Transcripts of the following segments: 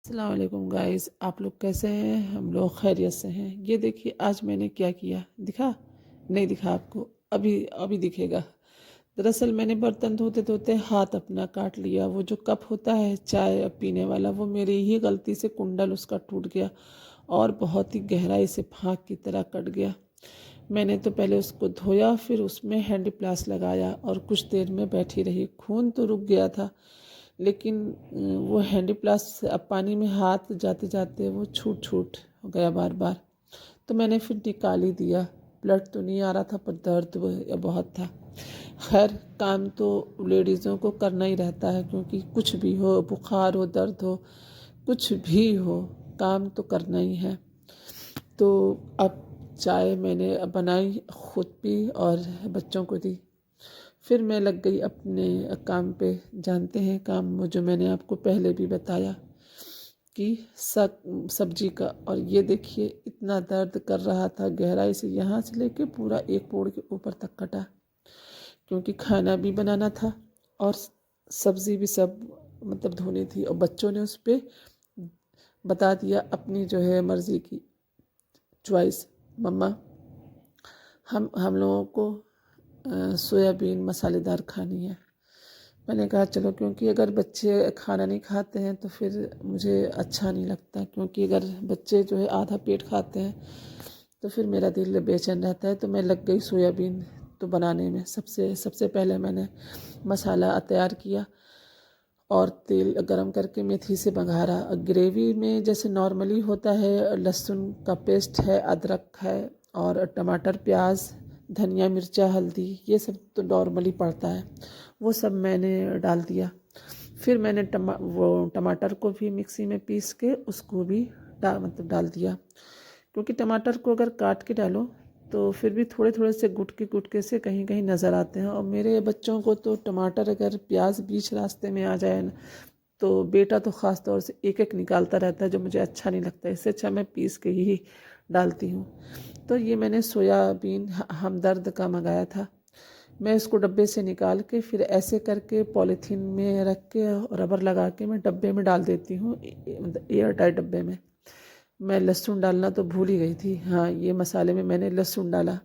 अस्सलाम वालेकुम गाइस, आप लोग कैसे हैं? हम लोग खैरियत से हैं। ये देखिए आज मैंने क्या किया, दिखा? नहीं दिखा आपको? अभी अभी दिखेगा। दरअसल मैंने बर्तन धोते धोते हाथ अपना काट लिया। वो जो कप होता है चाय पीने वाला, वो मेरी ही गलती से कुंडल उसका टूट गया और बहुत ही गहराई से फाँक की तरह कट गया। मैंने तो पहले उसको धोया, फिर उसमें हैंडी प्लास लगाया और कुछ देर में बैठी रही। खून तो रुक गया था, लेकिन वो हैंडी प्लास अब पानी में हाथ जाते जाते वो छूट छूट हो गया बार बार। तो मैंने फिर निकाल ही दिया। ब्लड तो नहीं आ रहा था पर दर्द बहुत था। खैर, काम तो लेडीज़ों को करना ही रहता है, क्योंकि कुछ भी हो, बुखार हो, दर्द हो, कुछ भी हो, काम तो करना ही है। तो अब चाय मैंने बनाई, खुद पी और बच्चों को दी। फिर मैं लग गई अपने काम पे। जानते हैं काम वो जो मैंने आपको पहले भी बताया कि सब्जी का। और ये देखिए इतना दर्द कर रहा था, गहराई से यहाँ से लेके पूरा एक पोड़ के ऊपर तक कटा, क्योंकि खाना भी बनाना था और सब्जी भी सब मतलब धोनी थी। और बच्चों ने उस पर बता दिया अपनी जो है मर्ज़ी की चॉइस, मम्मा हम लोगों को सोयाबीन मसालेदार खानी है। मैंने कहा चलो, क्योंकि अगर बच्चे खाना नहीं खाते हैं तो फिर मुझे अच्छा नहीं लगता, क्योंकि अगर बच्चे जो है आधा पेट खाते हैं तो फिर मेरा दिल बेचैन रहता है। तो मैं लग गई सोयाबीन तो बनाने में। सबसे सबसे पहले मैंने मसाला तैयार किया और तेल गरम करके मेथी से बघारा। ग्रेवी में जैसे नॉर्मली होता है, लहसुन का पेस्ट है, अदरक है और टमाटर, प्याज, धनिया, मिर्चा, हल्दी, ये सब तो नॉर्मली पड़ता है, वो सब मैंने डाल दिया। फिर मैंने टमाटर को भी मिक्सी में पीस के उसको भी डाल दिया, क्योंकि टमाटर को अगर काट के डालो तो फिर भी थोड़े थोड़े से गुटके गुटके से कहीं कहीं नज़र आते हैं। और मेरे बच्चों को तो टमाटर, अगर प्याज बीच रास्ते में आ जाए ना, तो बेटा तो ख़ास तौर से एक एक निकालता रहता है, जो मुझे अच्छा नहीं लगता। इससे अच्छा मैं पीस के ही डालती हूँ। तो ये मैंने सोयाबीन हमदर्द का मंगाया था। मैं इसको डब्बे से निकाल के फिर ऐसे करके पॉलीथीन में रख के रबर लगा के मैं डब्बे में डाल देती हूँ, मतलब एयर टाइट डब्बे में। मैं लहसुन डालना तो भूल ही गई थी। हाँ, ये मसाले में मैंने लहसुन डाला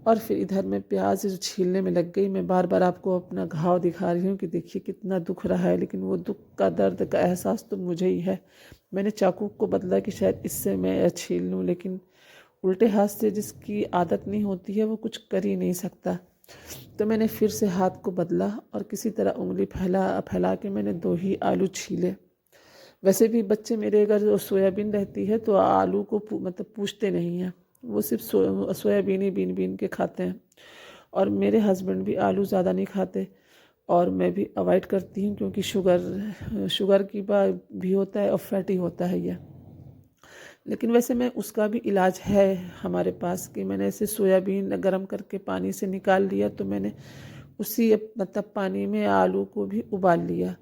और फिर इधर मैं प्याज छीलने में लग गई। मैं बार बार आपको अपना घाव दिखा रही हूँ कि देखिए कितना दुख रहा है, लेकिन वो दुख का, दर्द का एहसास तो मुझे ही है। मैंने चाकू को बदला कि शायद इससे मैं छील लूँ, लेकिन उल्टे हाथ से जिसकी आदत नहीं होती है वो कुछ कर ही नहीं सकता। तो मैंने फिर से हाथ को बदला और किसी तरह उंगली फैला फैला के मैंने 2 ही आलू छीले। वैसे भी बच्चे मेरे, अगर सोयाबीन रहती है तो आलू को मतलब पूछते नहीं हैं, वो सिर्फ सोयाबीन ही बीन बीन के खाते हैं। और मेरे हस्बैंड भी आलू ज़्यादा नहीं खाते और मैं भी अवॉइड करती हूँ, क्योंकि शुगर शुगर की बात भी होता है और फैटी होता है यह। लेकिन वैसे मैं उसका भी इलाज है हमारे पास, कि मैंने ऐसे सोयाबीन गरम करके पानी से निकाल लिया, तो मैंने उसी मतलब पानी में आलू को भी उबाल लिया।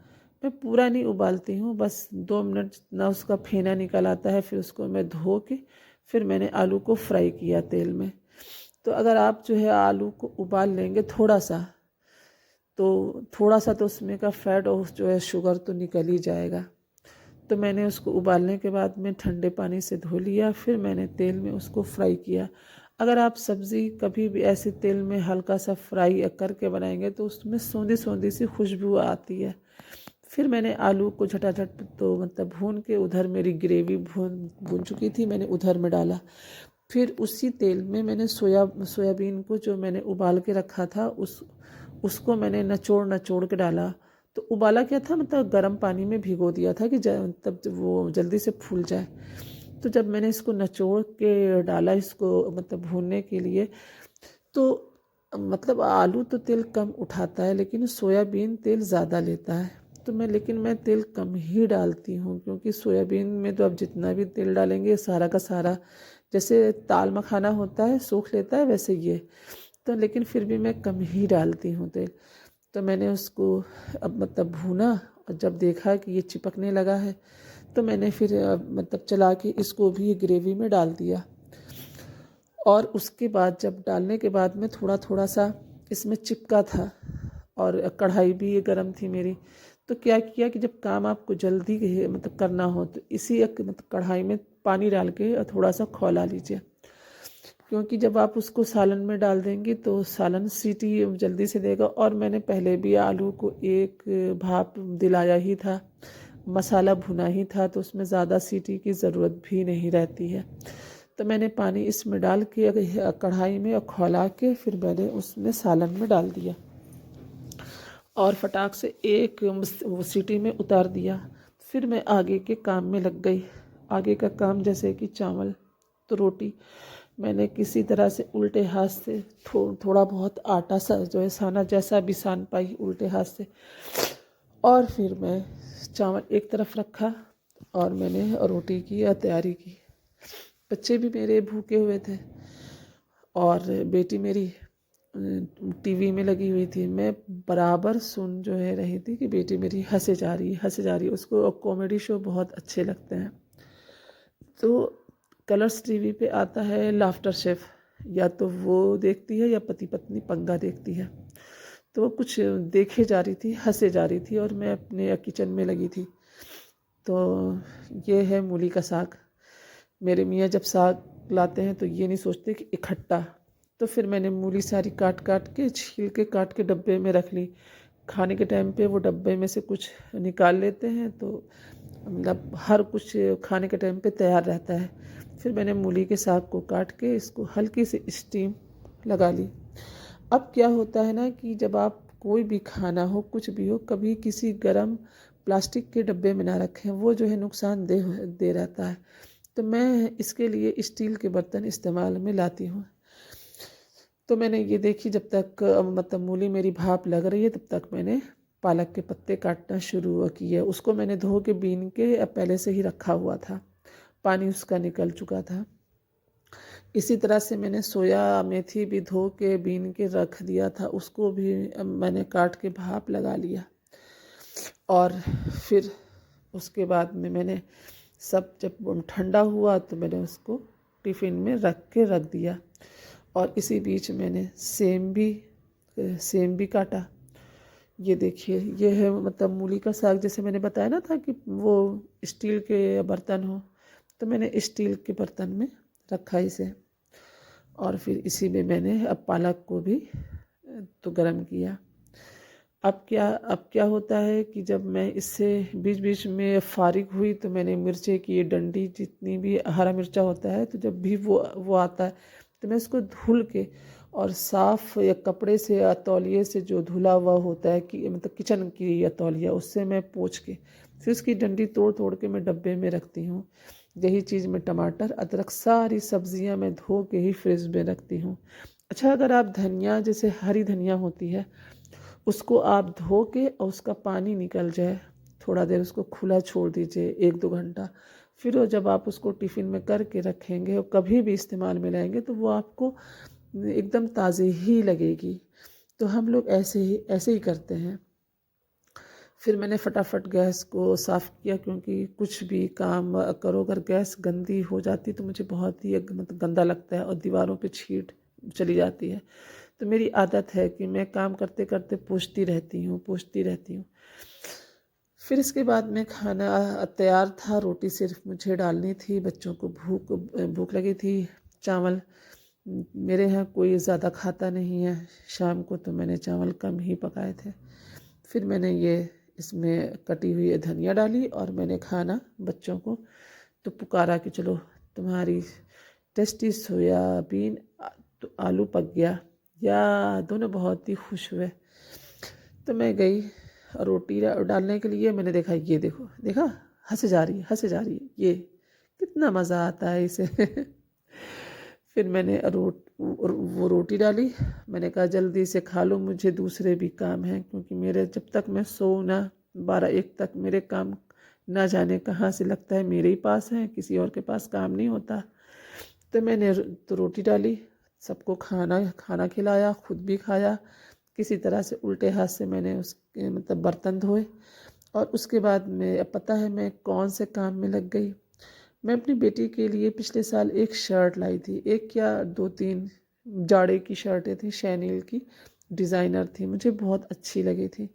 मैं पूरा नहीं उबालती हूँ, बस 2 मिनट जितना उसका फेना निकल आता है, फिर उसको मैं धो के फिर मैंने आलू को फ्राई किया तेल में। तो अगर आप जो है आलू को उबाल लेंगे थोड़ा सा, तो थोड़ा सा तो उसमें का फैट और जो है शुगर तो निकल ही जाएगा। तो मैंने उसको उबालने के बाद में ठंडे पानी से धो लिया, फिर मैंने तेल में उसको फ्राई किया। अगर आप सब्ज़ी कभी भी ऐसे तेल में हल्का सा फ्राई करके बनाएंगे तो उसमें सोंधी सोंधी सी खुशबू आती है। फिर मैंने आलू को झटाझट तो मतलब भून के, उधर मेरी ग्रेवी भून भून चुकी थी, मैंने उधर में डाला। फिर उसी तेल में मैंने सोयाबीन को जो मैंने उबाल के रखा था उसको मैंने नचोड़ नचोड़ के डाला। तो उबाला क्या था, मतलब गर्म पानी में भिगो दिया था कि तब वो जल्दी से फूल जाए। तो जब मैंने इसको नचोड़ के डाला, इसको मतलब भूनने के लिए, तो मतलब आलू तो तेल कम उठाता है लेकिन सोयाबीन तेल ज़्यादा लेता है। तो मैं तेल कम ही डालती हूँ, क्योंकि सोयाबीन में तो आप जितना भी तेल डालेंगे सारा का सारा, जैसे दाल मखाना होता है सूख लेता है, वैसे ये तो, लेकिन फिर भी मैं कम ही डालती हूँ तेल। तो मैंने उसको अब मतलब भूना, और जब देखा कि ये चिपकने लगा है तो मैंने फिर मतलब चला के इसको भी ग्रेवी में डाल दिया। और उसके बाद जब डालने के बाद में थोड़ा थोड़ा सा इसमें चिपका था, और कढ़ाई भी ये गर्म थी मेरी, तो क्या किया कि जब काम आपको जल्दी करना हो तो इसी एक कढ़ाई में पानी डाल के थोड़ा सा खौला लीजिए, क्योंकि जब आप उसको सालन में डाल देंगे तो सालन सीटी जल्दी से देगा। और मैंने पहले भी आलू को एक भाप दिलाया ही था, मसाला भुना ही था, तो उसमें ज़्यादा सीटी की ज़रूरत भी नहीं रहती है। तो मैंने पानी इसमें डाल के कढ़ाई में और खौला के फिर मैंने उसमें सालन में डाल दिया और फटाक से एक वो सीटी में उतार दिया। फिर मैं आगे के काम में लग गई। आगे का काम जैसे कि चावल तो रोटी मैंने किसी तरह से उल्टे हाथ से थोड़ा बहुत आटा सा जो है साना जैसा भी सान पाई उल्टे हाथ से। और फिर मैं चावल एक तरफ रखा और मैंने रोटी की तैयारी की। बच्चे भी मेरे भूखे हुए थे और बेटी मेरी टीवी में लगी हुई थी। मैं बराबर सुन जो है रही थी कि बेटी मेरी हंसे जा रही है। उसको कॉमेडी शो बहुत अच्छे लगते हैं। तो कलर्स टीवी पे आता है लाफ्टर शेफ, या तो वो देखती है या पति पत्नी पंगा देखती है। तो वो कुछ देखे जा रही थी, हंसे जा रही थी और मैं अपने किचन में लगी थी। तो ये है मूली का साग। मेरे मियाँ जब साग लाते हैं तो ये नहीं सोचते कि इकट्ठा। तो फिर मैंने मूली सारी काट काट के छील के काट के डब्बे में रख ली। खाने के टाइम पे वो डब्बे में से कुछ निकाल लेते हैं तो हर कुछ खाने के टाइम पे तैयार रहता है। फिर मैंने मूली के साग को काट के इसको हल्की सी स्टीम लगा ली। अब क्या होता है ना कि जब आप कोई भी खाना हो कुछ भी हो, कभी किसी गर्म प्लास्टिक के डब्बे में ना रखें, वो जो है नुकसानदेह दे रहता है। तो मैं इसके लिए स्टील के बर्तन इस्तेमाल में लाती हूँ। तो मैंने ये देखी जब तक मूली मेरी भाप लग रही है तब तक मैंने पालक के पत्ते काटना शुरू किए। उसको मैंने धो के बीन के पहले से ही रखा हुआ था, पानी उसका निकल चुका था। इसी तरह से मैंने सोया मेथी भी धो के बीन के रख दिया था, उसको भी मैंने काट के भाप लगा लिया। और फिर उसके बाद में मैंने सब जब ठंडा हुआ तो मैंने उसको टिफ़िन में रख दिया। और इसी बीच मैंने सेम भी काटा। ये देखिए, ये है मूली का साग। जैसे मैंने बताया ना था कि वो स्टील के बर्तन हो, तो मैंने स्टील के बर्तन में रखा इसे। और फिर इसी में मैंने अब पालक को भी तो गर्म किया। अब क्या होता है कि जब मैं इससे बीच बीच में फारिग हुई तो मैंने मिर्चे की डंडी, जितनी भी हरा मिर्चा होता है, तो जब भी वो आता है तो मैं इसको धुल के और साफ़ या कपड़े से या तौलिए से जो धुला हुआ होता है कि किचन की या तौलिया, उससे मैं पोंछ के फिर उसकी डंडी तोड़ तोड़ के मैं डब्बे में रखती हूँ। यही चीज़ मैं टमाटर अदरक सारी सब्जियाँ मैं धो के ही फ्रिज में रखती हूँ। अच्छा, अगर आप धनिया, जैसे हरी धनिया होती है, उसको आप धो के और उसका पानी निकल जाए, थोड़ा देर उसको खुला छोड़ दीजिए 1-2 घंटा। फिर वो जब आप उसको टिफ़िन में करके रखेंगे और कभी भी इस्तेमाल में लाएंगे तो वो आपको एकदम ताज़ी ही लगेगी। तो हम लोग ऐसे ही करते हैं। फिर मैंने फटाफट गैस को साफ़ किया, क्योंकि कुछ भी काम करो अगर गैस गंदी हो जाती तो मुझे बहुत ही गंदा लगता है और दीवारों पे छींट चली जाती है। तो मेरी आदत है कि मैं काम करते करते पूछती रहती हूँ। फिर इसके बाद में खाना तैयार था, रोटी सिर्फ मुझे डालनी थी, बच्चों को भूख लगी थी। चावल मेरे यहाँ कोई ज़्यादा खाता नहीं है शाम को, तो मैंने चावल कम ही पकाए थे। फिर मैंने ये इसमें कटी हुई धनिया डाली और मैंने खाना बच्चों को तो पुकारा कि चलो तुम्हारी टेस्टी सोयाबीन तो आलू पक गया, या दोनों बहुत ही खुश हुए। तो मैं गई रोटी डालने के लिए। मैंने देखा, ये देखा हंसे जा रही है, ये कितना मज़ा आता है इसे। फिर मैंने वो रोटी डाली। मैंने कहा जल्दी से खा लो, मुझे दूसरे भी काम हैं, क्योंकि मेरे जब तक मैं सोऊं ना 12-1 तक मेरे काम ना जाने कहाँ से लगता है मेरे ही पास हैं, किसी और के पास काम नहीं होता। तो मैंने तो रोटी डाली, सबको खाना खिलाया, खुद भी खाया। किसी तरह से उल्टे हाथ से मैंने उसके बर्तन धोए। और उसके बाद में अब पता है मैं कौन से काम में लग गई। मैं अपनी बेटी के लिए पिछले साल एक शर्ट लाई थी, एक क्या 2-3 जाड़े की शर्टें थी, शैनिल की, डिज़ाइनर थी, मुझे बहुत अच्छी लगी थी।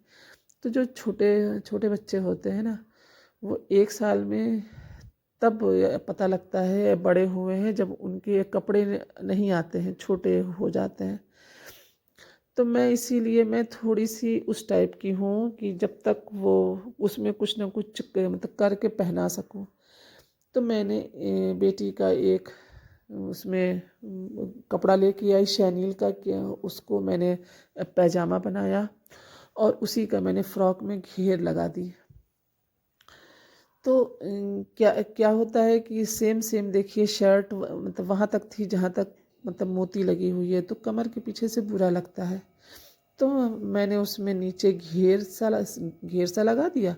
तो जो छोटे छोटे बच्चे होते हैं ना, वो 1 साल में तब पता लगता है बड़े हुए हैं जब उनके कपड़े नहीं आते हैं, छोटे हो जाते हैं। तो मैं इसीलिए मैं थोड़ी-सी उस टाइप की हूँ कि जब तक वो उसमें कुछ न कुछ मतलब करके पहना सकूँ। तो मैंने बेटी का एक उसमें कपड़ा लेके आई शैनील का, क्या उसको मैंने पैजामा बनाया और उसी का मैंने फ्रॉक में घेर लगा दी। तो क्या क्या होता है कि सेम सेम देखिए शर्ट मतलब वहाँ तक थी जहाँ तक मतलब मोती लगी हुई है, तो कमर के पीछे से बुरा लगता है। तो मैंने उसमें नीचे घेर सा लगा दिया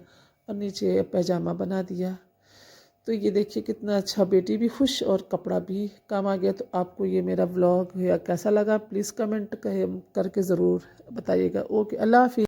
और नीचे पैजामा बना दिया। तो ये देखिए कितना अच्छा, बेटी भी खुश और कपड़ा भी काम आ गया। तो आपको ये मेरा व्लॉग या कैसा लगा प्लीज़ कमेंट करके ज़रूर बताइएगा। ओके, अल्लाह हाफ़िज़।